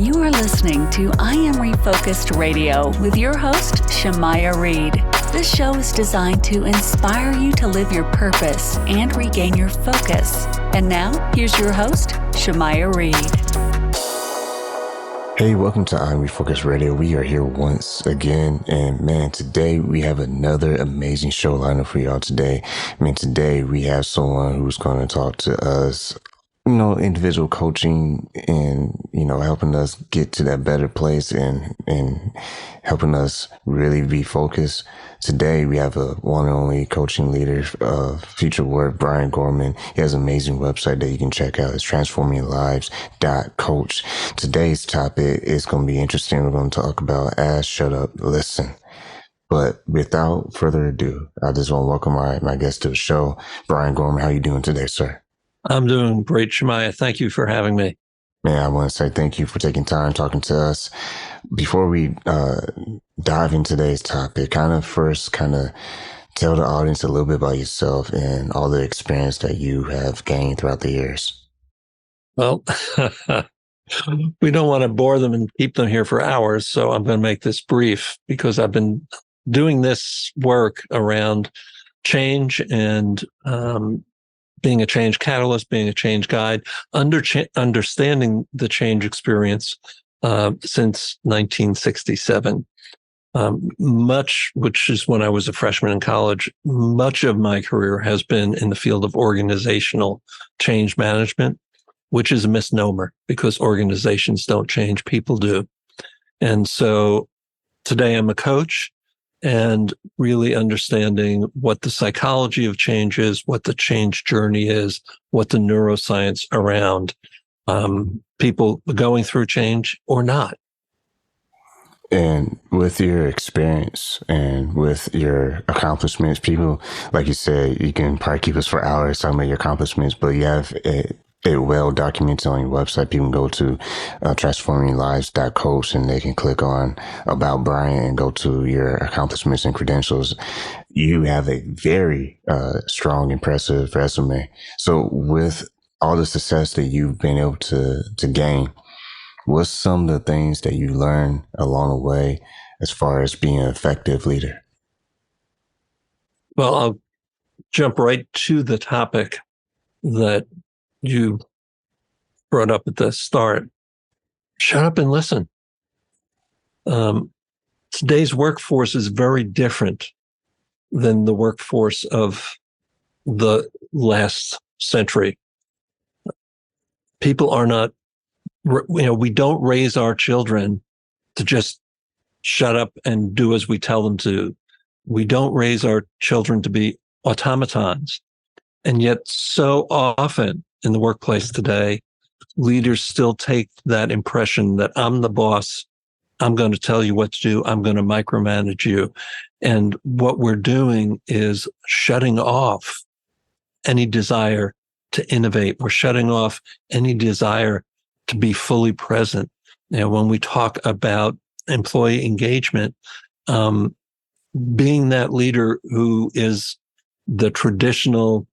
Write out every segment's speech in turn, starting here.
You are listening to I Am Refocused Radio with your host, Shamaya Reed. This show is designed to inspire you to live your purpose and regain your focus. And now, here's your host, Shamaya Reed. Hey, welcome to I Am Refocused Radio. We are here once again, and man, today we have another amazing show lineup for y'all today. Today we have someone who's going to talk to us, individual coaching and, helping us get to that better place and helping us really be focused. Today, we have a one and only coaching leader of future work, Brian Gorman. He has an amazing website that you can check out. It's transforminglives.coach. Today's topic is going to be interesting. We're going to talk about Ask, Shut Up, Listen. But without further ado, I just want to welcome my guest to the show, Brian Gorman. How are you doing today, sir? I'm doing great, Shamaya. Thank you for having me. Man, I want to say thank you for taking time talking to us. Before we dive into today's topic, kind of tell the audience a little bit about yourself and all the experience that you have gained throughout the years. Well, we don't want to bore them and keep them here for hours, so I'm going to make this brief because I've been doing this work around change and being a change catalyst, being a change guide, understanding the change experience since 1967. Much, which is when I was a freshman in college, much of my career has been in the field of organizational change management, which is a misnomer because organizations don't change, people do. And so today I'm a coach and really understanding what the psychology of change is, what the change journey is, what the neuroscience around people going through change or not. And with your experience and with your accomplishments, people, like you said, you can probably keep us for hours talking about your accomplishments, but you have it well documented on your website. People can go to transforminglives.coach and they can click on About Brian and go to your accomplishments and credentials. You have a very strong, impressive resume. So with all the success that you've been able to gain, what's some of the things that you learned along the way as far as being an effective leader? Well, I'll jump right to the topic that you brought up at the start. Shut up and listen. Today's workforce is very different than the workforce of the last century. People are not, we don't raise our children to just shut up and do as we tell them to. We don't raise our children to be automatons. And yet so often in the workplace today, leaders still take that impression that I'm the boss. I'm going to tell you what to do. I'm going to micromanage you. And what we're doing is shutting off any desire to innovate. We're shutting off any desire to be fully present. When we talk about employee engagement, being that leader who is the traditional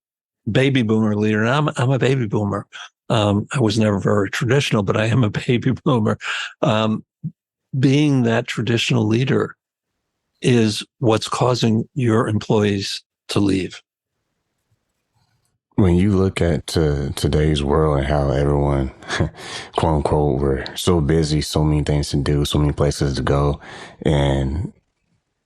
baby boomer leader, and I'm a baby boomer. I was never very traditional, but I am a baby boomer. Being that traditional leader is what's causing your employees to leave. When you look at today's world and how everyone, quote unquote, we're so busy, so many things to do, so many places to go, and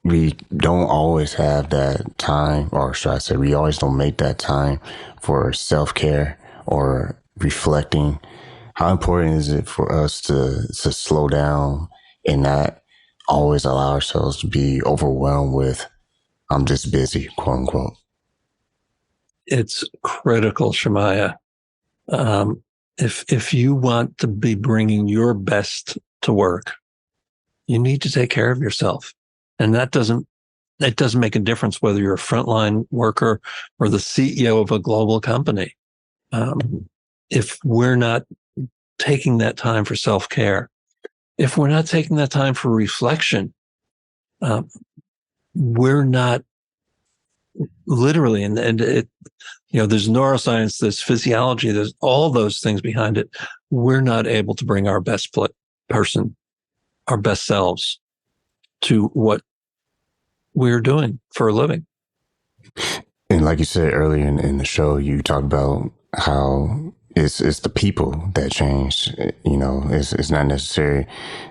we don't always have that time, or should I say, we always don't make that time for self-care or reflecting. How important is it for us to slow down and not always allow ourselves to be overwhelmed with, I'm just busy, quote unquote? It's critical, Shamaya. If you want to be bringing your best to work, you need to take care of yourself. And it doesn't make a difference whether you're a frontline worker or the CEO of a global company. If we're not taking that time for self-care, if we're not taking that time for reflection, we're not literally, and it, there's neuroscience, there's physiology, there's all those things behind it. We're not able to bring our best person, our best selves, to what we're doing for a living. And like you said earlier in the show, you talked about how it's the people that change. You know, it's not necessarily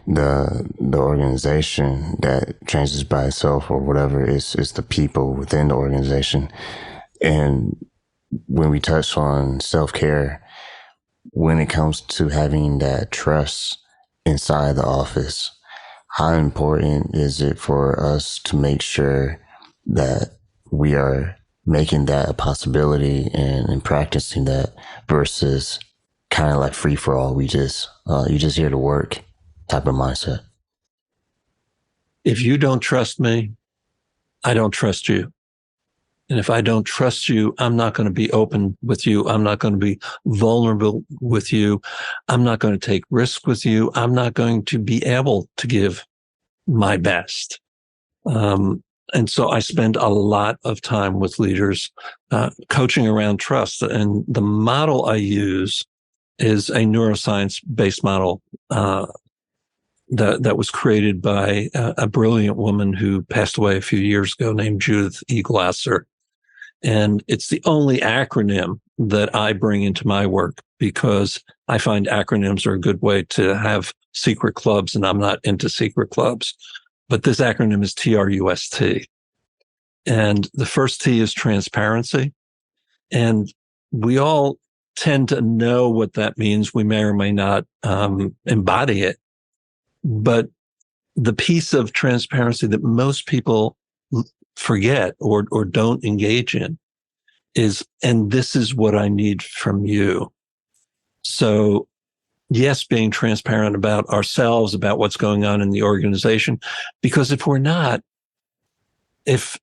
the organization that changes by itself or whatever. It's the people within the organization. And when we touch on self-care, when it comes to having that trust inside the office, how important is it for us to make sure that we are making that a possibility and practicing that versus kind of like free for all? We just, you just here to work type of mindset. If you don't trust me, I don't trust you. And if I don't trust you, I'm not going to be open with you. I'm not going to be vulnerable with you. I'm not going to take risks with you. I'm not going to be able to give my best. And so I spend a lot of time with leaders, coaching around trust. And the model I use is a neuroscience-based model that was created by a brilliant woman who passed away a few years ago named Judith E. Glasser. And it's the only acronym that I bring into my work because I find acronyms are a good way to have secret clubs, and I'm not into secret clubs. But this acronym is TRUST. And the first T is transparency. And we all tend to know what that means. We may or may not embody it. But the piece of transparency that most people forget or don't engage in is, and this is what I need from you. So yes, being transparent about ourselves, about what's going on in the organization, because if we're not, if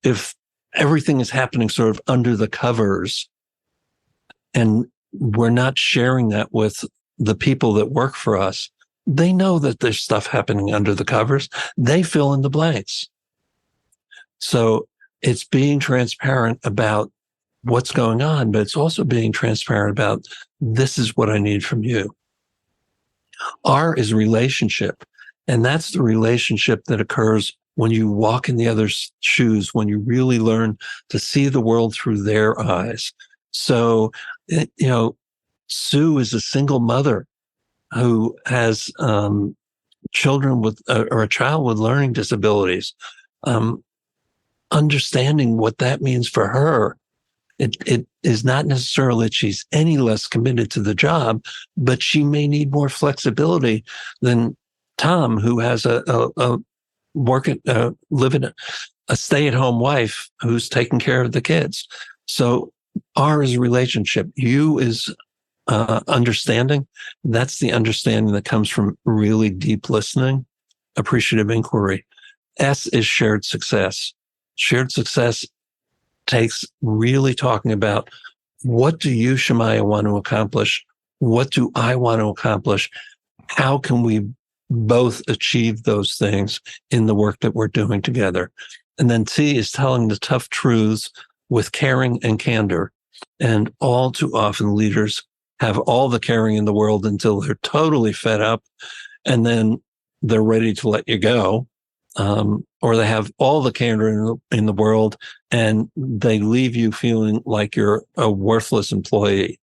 everything is happening sort of under the covers and we're not sharing that with the people that work for us, they know that there's stuff happening under the covers. They fill in the blanks. So it's being transparent about what's going on, but it's also being transparent about this is what I need from you. R is relationship. And that's the relationship that occurs when you walk in the other's shoes, when you really learn to see the world through their eyes. So, Sue is a single mother who has children with, or a child with learning disabilities. Understanding what that means for her, it is not necessarily that she's any less committed to the job, but she may need more flexibility than Tom, who has a stay-at-home wife who's taking care of the kids. So R is relationship. U is understanding. That's the understanding that comes from really deep listening, appreciative inquiry. S is shared success. Shared success takes really talking about, what do you, Shemaiah, want to accomplish? What do I want to accomplish? How can we both achieve those things in the work that we're doing together? And then T is telling the tough truths with caring and candor. And all too often, leaders have all the caring in the world until they're totally fed up, and then they're ready to let you go. Or they have all the candor in the world and they leave you feeling like you're a worthless employee.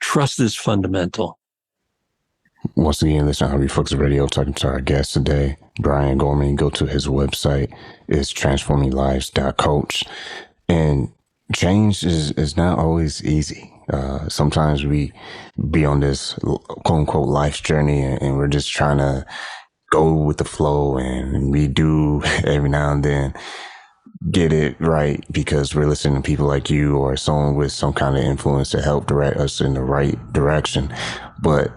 Trust is fundamental. Once again, listen to Refocus Radio, talking to our guest today, Brian Gorman. Go to his website. It's transforminglives.coach. And change is not always easy. Sometimes we be on this quote unquote life journey and we're just trying to go with the flow, and we do every now and then get it right because we're listening to people like you or someone with some kind of influence to help direct us in the right direction. But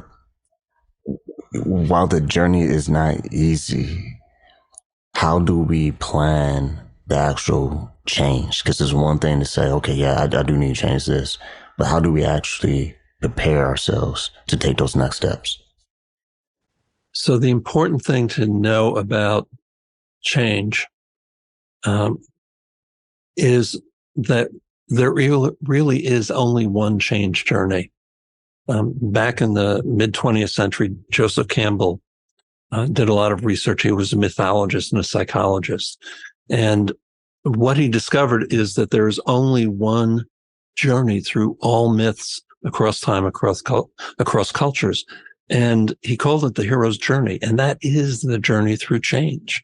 while the journey is not easy, how do we plan the actual change? Because it's one thing to say, okay, yeah, I do need to change this, but how do we actually prepare ourselves to take those next steps? So the important thing to know about change is that there really is only one change journey. Back in the mid 20th century, Joseph Campbell did a lot of research. He was a mythologist and a psychologist. And what he discovered is that there is only one journey through all myths across time, across cultures. And he called it the hero's journey. And that is the journey through change.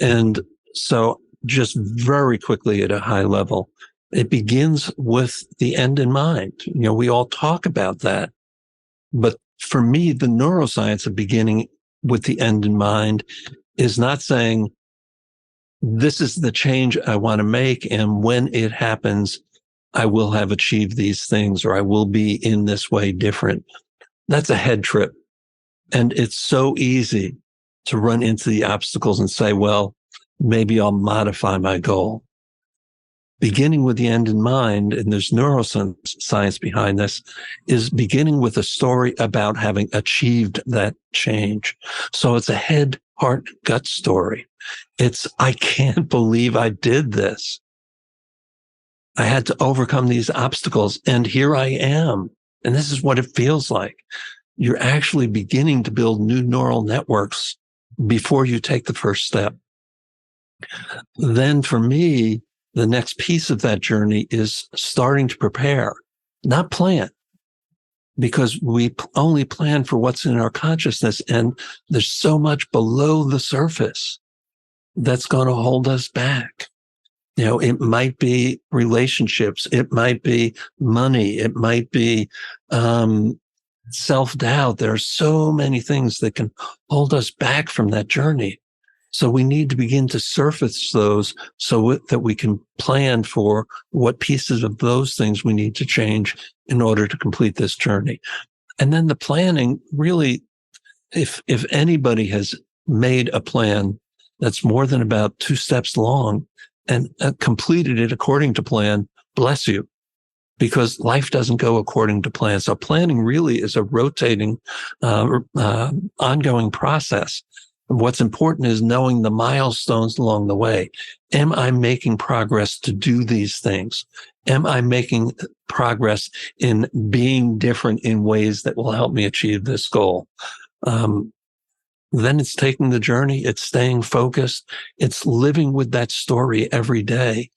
And so just very quickly at a high level, it begins with the end in mind. We all talk about that. But for me, the neuroscience of beginning with the end in mind is not saying, this is the change I want to make, and when it happens, I will have achieved these things, or I will be in this way different. That's a head trip. And it's so easy to run into the obstacles and say, well, maybe I'll modify my goal. Beginning with the end in mind, and there's neuroscience behind this, is beginning with a story about having achieved that change. So it's a head, heart, gut story. It's, I can't believe I did this. I had to overcome these obstacles, and here I am. And this is what it feels like. You're actually beginning to build new neural networks before you take the first step. Then for me, the next piece of that journey is starting to prepare, not plan, because we only plan for what's in our consciousness. And there's so much below the surface that's going to hold us back. It might be relationships. It might be money. It might be self-doubt. There are so many things that can hold us back from that journey. So we need to begin to surface those so that we can plan for what pieces of those things we need to change in order to complete this journey. And then the planning really, if anybody has made a plan that's more than about 2 steps long and completed it according to plan, bless you, because life doesn't go according to plan. So planning really is a rotating, ongoing process. What's important is knowing the milestones along the way. Am I making progress to do these things? Am I making progress in being different in ways that will help me achieve this goal? Then it's taking the journey. It's staying focused. It's living with that story every day,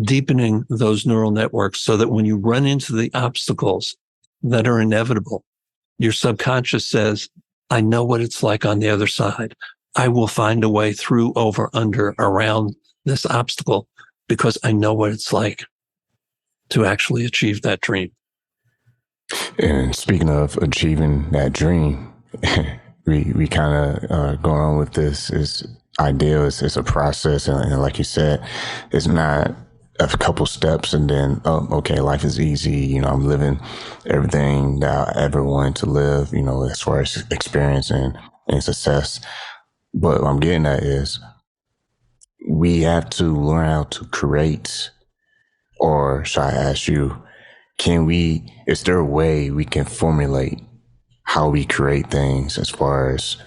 deepening those neural networks so that when you run into the obstacles that are inevitable, your subconscious says, I know what it's like on the other side. I will find a way through, over, under, around this obstacle because I know what it's like to actually achieve that dream. And speaking of achieving that dream, we kind of going on with this is ideal. It's a process. And like you said, it's not a couple steps and then, oh, okay, life is easy. I'm living everything that I ever wanted to live, as far as experience and success. But what I'm getting at is we have to learn how to create, or should I ask you, is there a way we can formulate how we create things as far as,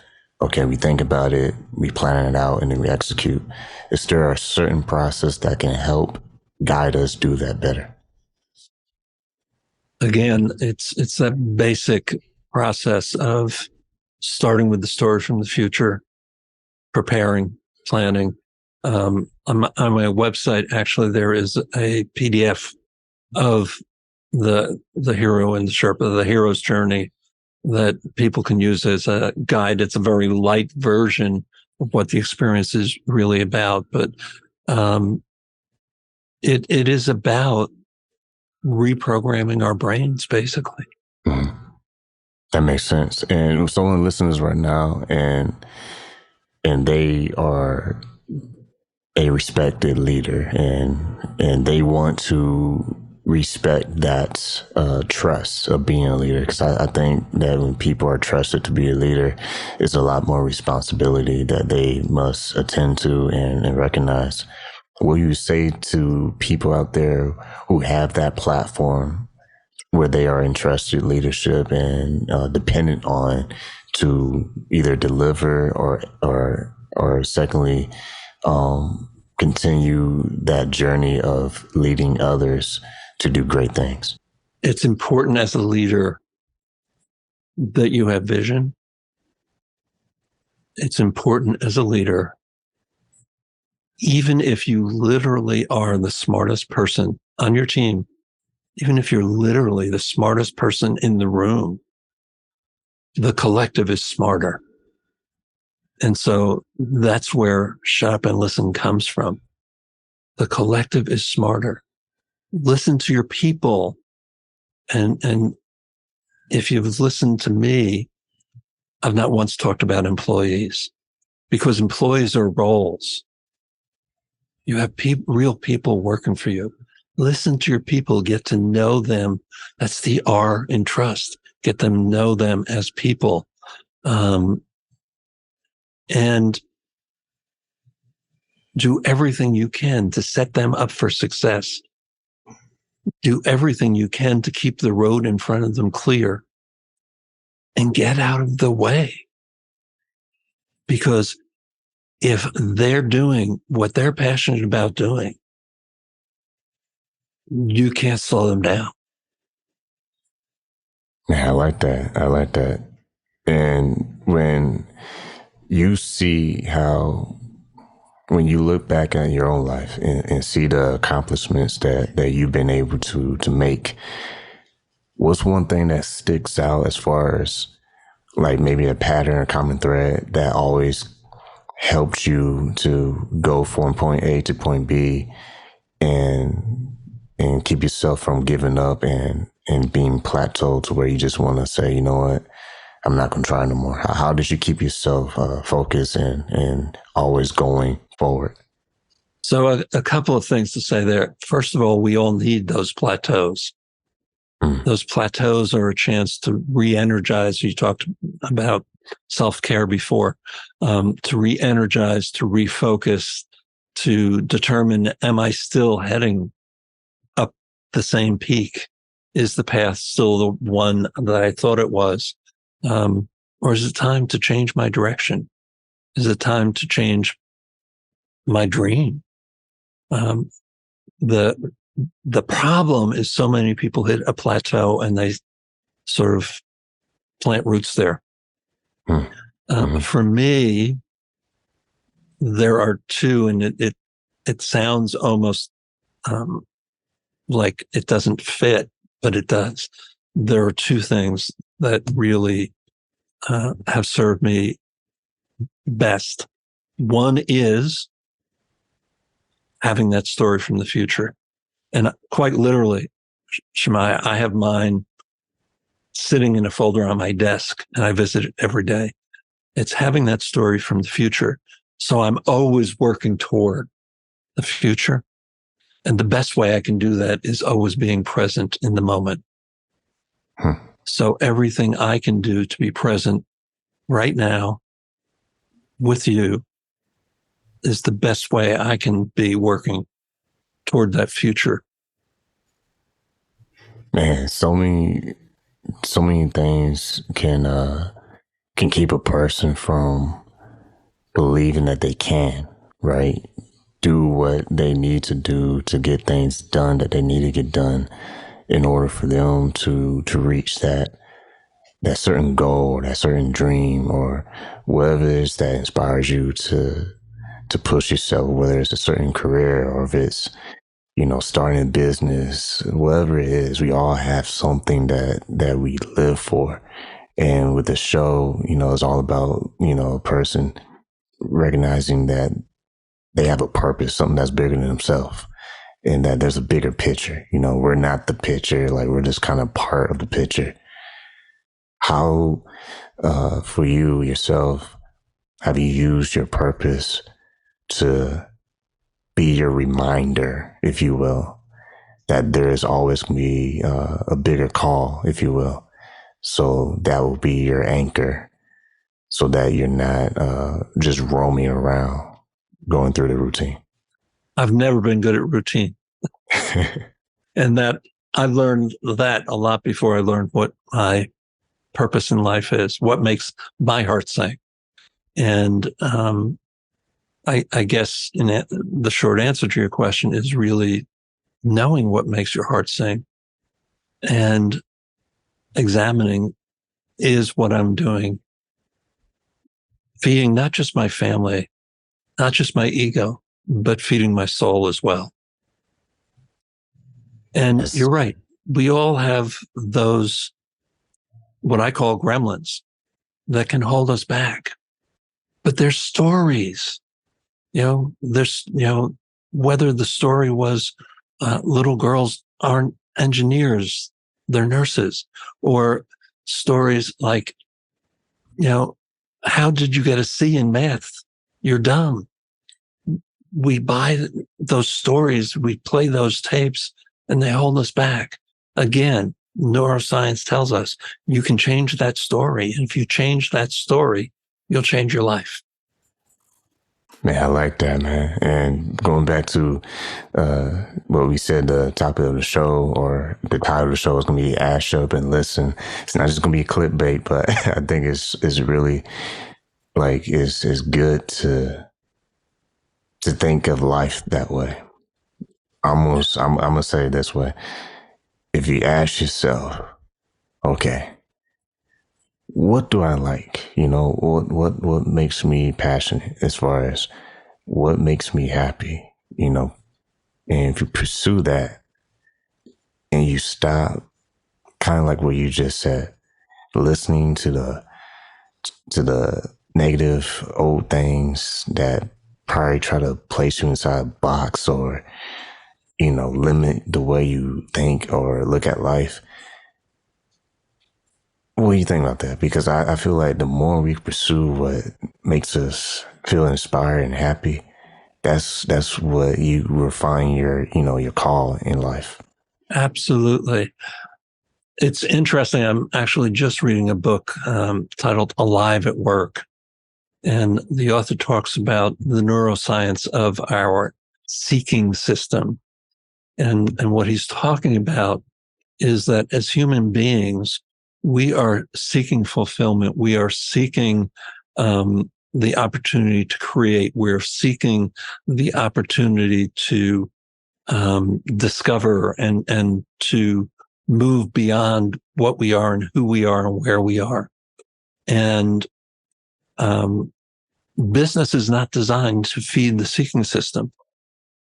okay, we think about it, we plan it out, and then we execute? Is there a certain process that can help guide us do that better? Again, it's that basic process of starting with the story from the future, preparing, planning. On my website, actually, there is a PDF of the hero and the Sherpa, the hero's journey, that people can use as a guide. It's a very light version of what the experience is really about, but it is about reprogramming our brains, basically. Mm-hmm. That makes sense. And someone listeners right now, and they are a respected leader, and they want to respect that trust of being a leader, because I think that when people are trusted to be a leader, it's a lot more responsibility that they must attend to and recognize. Will you say to people out there who have that platform where they are entrusted leadership and dependent on to either deliver or secondly, continue that journey of leading others to do great things? It's important as a leader that you have vision. It's important as a leader, even if you literally are the smartest person on your team, even if you're literally the smartest person in the room, the collective is smarter. And so that's where shut up and listen comes from. The collective is smarter. Listen to your people. And if you've listened to me, I've not once talked about employees, because employees are roles. You have real people working for you. Listen to your people, get to know them. That's the R in trust. Get them, know them as people. And do everything you can to set them up for success. Do everything you can to keep the road in front of them clear and get out of the way. Because if they're doing what they're passionate about doing, you can't slow them down. Yeah, I like that. I like that. And when you see how, when you look back at your own life and see the accomplishments that you've been able to make, what's one thing that sticks out as far as like maybe a pattern or common thread that always helped you to go from point A to point B and keep yourself from giving up and being plateaued to where you just want to say, you know what, I'm not going to try no more. How did you keep yourself focused and always going forward? So a couple of things to say there. First of all, we all need those plateaus. Those plateaus are a chance to re-energize. You talked about self-care before, to re-energize, to refocus, to determine, am I still heading up the same peak? Is the path still the one that I thought it was? Or is it time to change my direction? Is it time to change my dream? The problem is so many people hit a plateau and they sort of plant roots there. For me, there are two, and it sounds almost like it doesn't fit, but it does. There are two things that really have served me best. One is having that story from the future. And quite literally, Shemaiah, I have mine sitting in a folder on my desk, and I visit it every day. It's having that story from the future. So I'm always working toward the future. And the best way I can do that is always being present in the moment. So everything I can do to be present right now with you is the best way I can be working toward that future. Man, so many things can keep a person from believing that they can, right? Do what they need to do to get things done that they need to get done in order for them to reach that certain goal or that certain dream or whatever it is that inspires you to push yourself, whether it's a certain career or if it's, you know, starting a business, whatever it is. We all have something that we live for. And with the show, you know, it's all about, you know, a person recognizing that they have a purpose, something that's bigger than themselves, and that there's a bigger picture. You know, we're not the picture, like we're just kind of part of the picture. How, for you yourself, have you used your purpose to be your reminder, if you will, that there is always going to be a bigger call, if you will? So that will be your anchor so that you're not just roaming around, going through the routine. I've never been good at routine. And that I learned that a lot before I learned what my purpose in life is, what makes my heart sing. And I guess the short answer to your question is really knowing what makes your heart sing. and examining, is what I'm doing feeding not just my family, not just my ego, but feeding my soul as well? And Yes. you're right. We all have those, what I call gremlins, that can hold us back. But there's stories, whether the story was little girls aren't engineers, they're nurses, or stories like, how did you get a C in math? You're dumb. We buy those stories, we play those tapes, and they hold us back. Again, neuroscience tells us you can change that story. And if you change that story, you'll change your life. Man, I like that, man. And going back to what we said, the topic of the show, or the title of the show, is going to be Ash, Shut Up and Listen. It's not just going to be clickbait, but I think it's really like it's good to think of life that way. I'm gonna say it this way: if you ask yourself, okay, what do I like? What makes me passionate, as far as what makes me happy, and if you pursue that and you stop, kind of like what you just said, listening to the negative old things that probably try to place you inside a box, or limit the way you think or look at life. What do you think about that? Because I feel like the more we pursue what makes us feel inspired and happy, that's what you will find your call in life. Absolutely. It's interesting. I'm actually just reading a book titled Alive at Work. And the author talks about the neuroscience of our seeking system. And what he's talking about is that as human beings, we are seeking fulfillment. We are seeking the opportunity to create. We're seeking the opportunity to discover and to move beyond what we are and who we are and where we are. And business is not designed to feed the seeking system.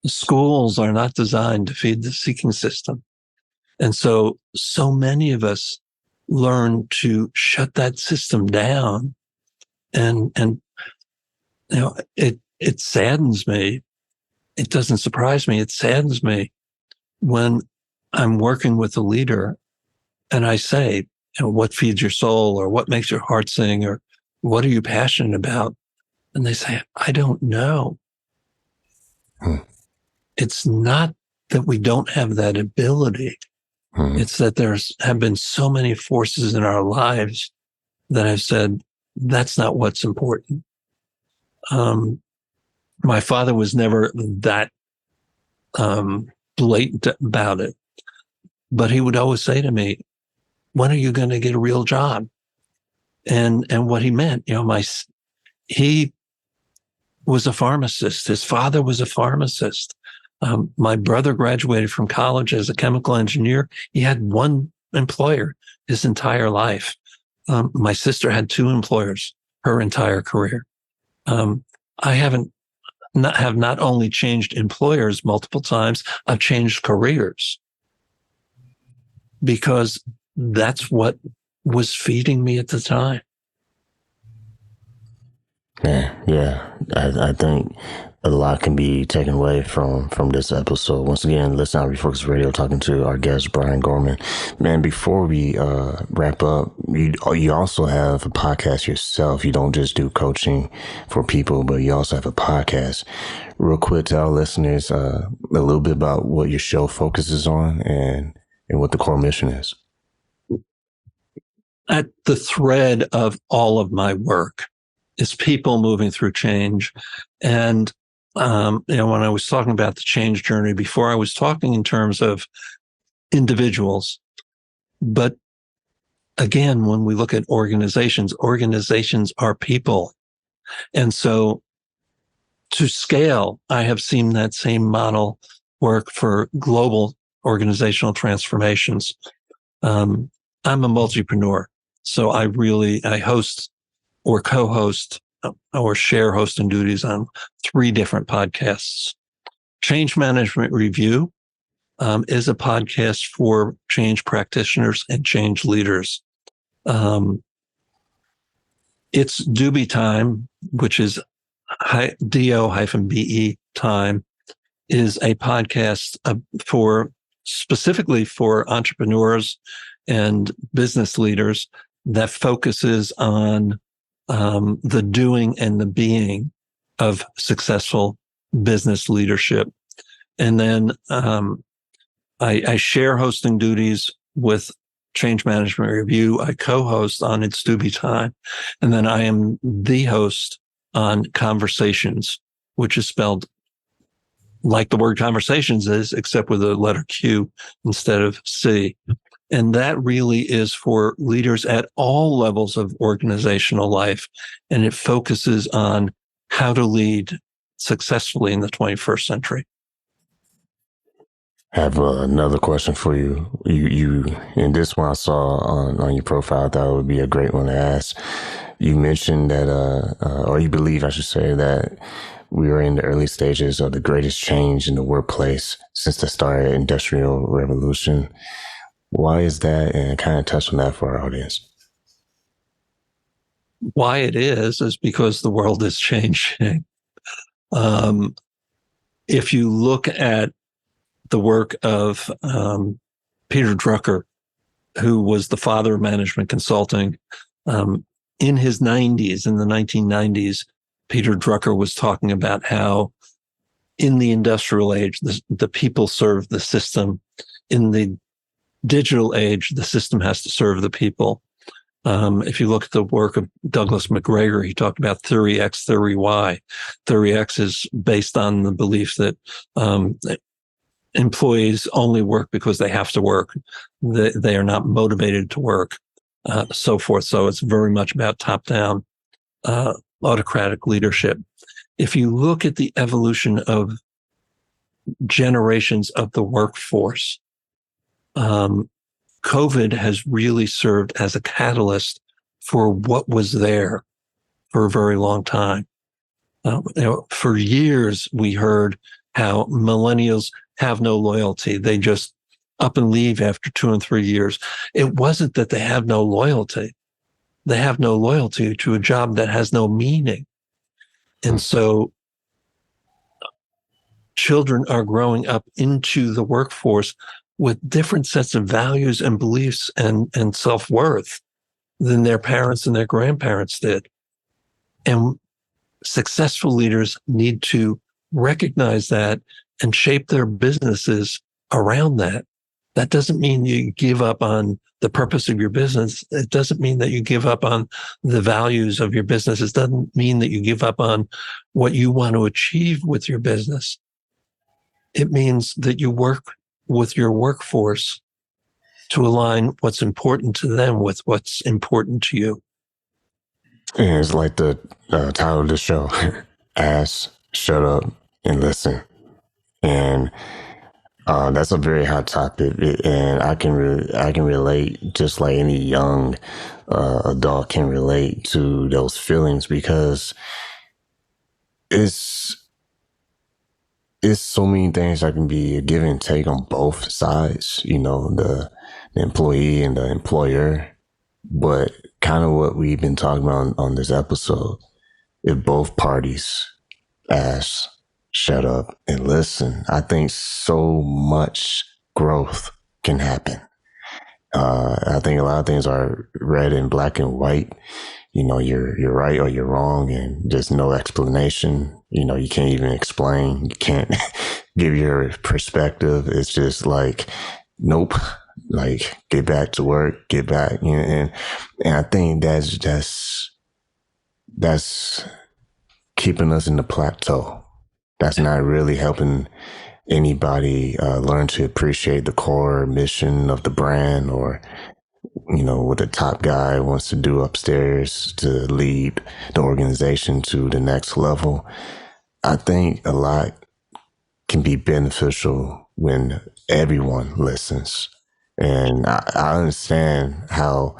Schools are not designed to feed the seeking system. And so many of us learn to shut that system down. And it saddens me. It doesn't surprise me. It saddens me when I'm working with a leader and I say, what feeds your soul, or what makes your heart sing, or what are you passionate about? And they say, I don't know. It's not that we don't have that ability. It's that have been so many forces in our lives that have said, that's not what's important. My father was never that blatant about it, but he would always say to me, when are you going to get a real job? And what he meant, he was a pharmacist. His father was a pharmacist. My brother graduated from college as a chemical engineer. He had one employer his entire life. My sister had two employers her entire career. I have not only changed employers multiple times, I've changed careers, because that's what was feeding me at the time. Yeah. I think a lot can be taken away from this episode. Once again, listen to Refocus Radio, talking to our guest, Brian Gorman. Man, before we wrap up, you also have a podcast yourself. You don't just do coaching for people, but you also have a podcast. Real quick, tell our listeners a little bit about what your show focuses on and what the core mission is. At the thread of all of my work is people moving through change. And, when I was talking about the change journey before, I was talking in terms of individuals. But again, when we look at organizations are people. And so to scale, I have seen that same model work for global organizational transformations. I'm a multipreneur. So I host or co-host or share hosting duties on 3 different podcasts. Change Management Review is a podcast for change practitioners and change leaders. It's Doobie Time, which is DO-BE time, is a podcast specifically for entrepreneurs and business leaders that focuses on the doing and the being of successful business leadership. And then I share hosting duties with Change Management Review. I co-host on It's Doobie Time. And then I am the host on Conversations, which is spelled like the word conversations is, except with a letter Q instead of C. And that really is for leaders at all levels of organizational life. And it focuses on how to lead successfully in the 21st century. I have another question for you. You, and this one I saw on your profile, I thought it would be a great one to ask. You mentioned that, or you believe, I should say, that we are in the early stages of the greatest change in the workplace since the start of the Industrial Revolution. Why is that? And kind of touch on that for our audience. Why it is because the world is changing. If you look at the work of Peter Drucker, who was the father of management consulting, in his 90s, in the 1990s, Peter Drucker was talking about how in the industrial age, the people serve the system. In the digital age, the system has to serve the people. If you look at the work of Douglas McGregor, he talked about Theory X, Theory Y. Theory X is based on the belief that employees only work because they have to work. They are not motivated to work, so forth. So it's very much about top-down autocratic leadership. If you look at the evolution of generations of the workforce, COVID has really served as a catalyst for what was there for a very long time. For years, we heard how millennials have no loyalty. They just up and leave after 2 and 3 years. It wasn't that they have no loyalty. They have no loyalty to a job that has no meaning. And so children are growing up into the workforce with different sets of values and beliefs and self-worth than their parents and their grandparents did. And successful leaders need to recognize that and shape their businesses around that. That doesn't mean you give up on the purpose of your business. It doesn't mean that you give up on the values of your business. It doesn't mean that you give up on what you want to achieve with your business. It means that you work with your workforce to align what's important to them with what's important to you. And it's like the title of the show, Ask, Shut Up, and Listen. And that's a very hot topic, and I can relate, just like any young adult can relate to those feelings, because it's so many things that can be a give and take on both sides, the employee and the employer. But kind of what we've been talking about on this episode, if both parties ask, shut up, and listen, I think so much growth can happen. I think a lot of things are red and black and white. You're right or you're wrong, and there's no explanation. You can't even explain. You can't give your perspective. It's just like, nope, like get back to work, get back. And I think that's keeping us in the plateau. That's not really helping anybody learn to appreciate the core mission of the brand, or what the top guy wants to do upstairs to lead the organization to the next level. I think a lot can be beneficial when everyone listens. And I understand how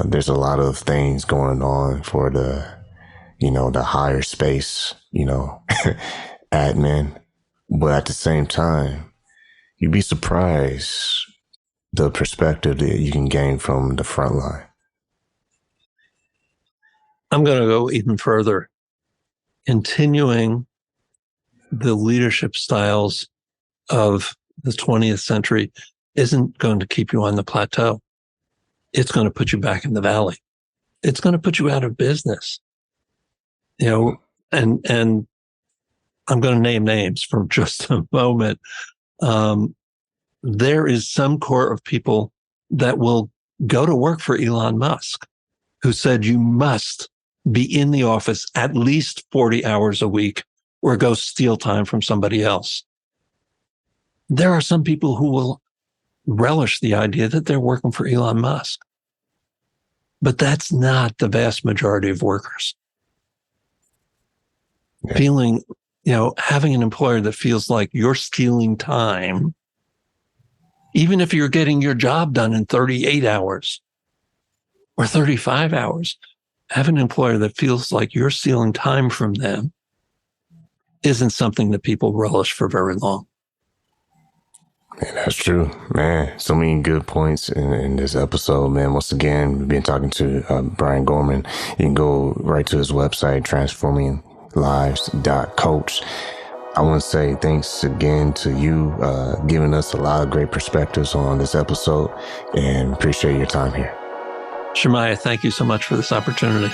there's a lot of things going on for the higher space, admin. But at the same time, you'd be surprised the perspective that you can gain from the front line. I'm going to go even further. Continuing the leadership styles of the 20th century isn't going to keep you on the plateau. It's going to put you back in the valley. It's going to put you out of business. And I'm going to name names for just a moment. There is some core of people that will go to work for Elon Musk, who said you must be in the office at least 40 hours a week or go steal time from somebody else. There are some people who will relish the idea that they're working for Elon Musk. But that's not the vast majority of workers. Yeah. Feeling, having an employer that feels like you're stealing time, even if you're getting your job done in 38 hours or 35 hours, have an employer that feels like you're stealing time from them isn't something that people relish for very long. Man, that's true, man. So many good points in this episode, man. Once again, we've been talking to Brian Gorman. You can go right to his website, transforminglives.coach. I want to say thanks again to you, giving us a lot of great perspectives on this episode, and appreciate your time here. Shemaiah, thank you so much for this opportunity.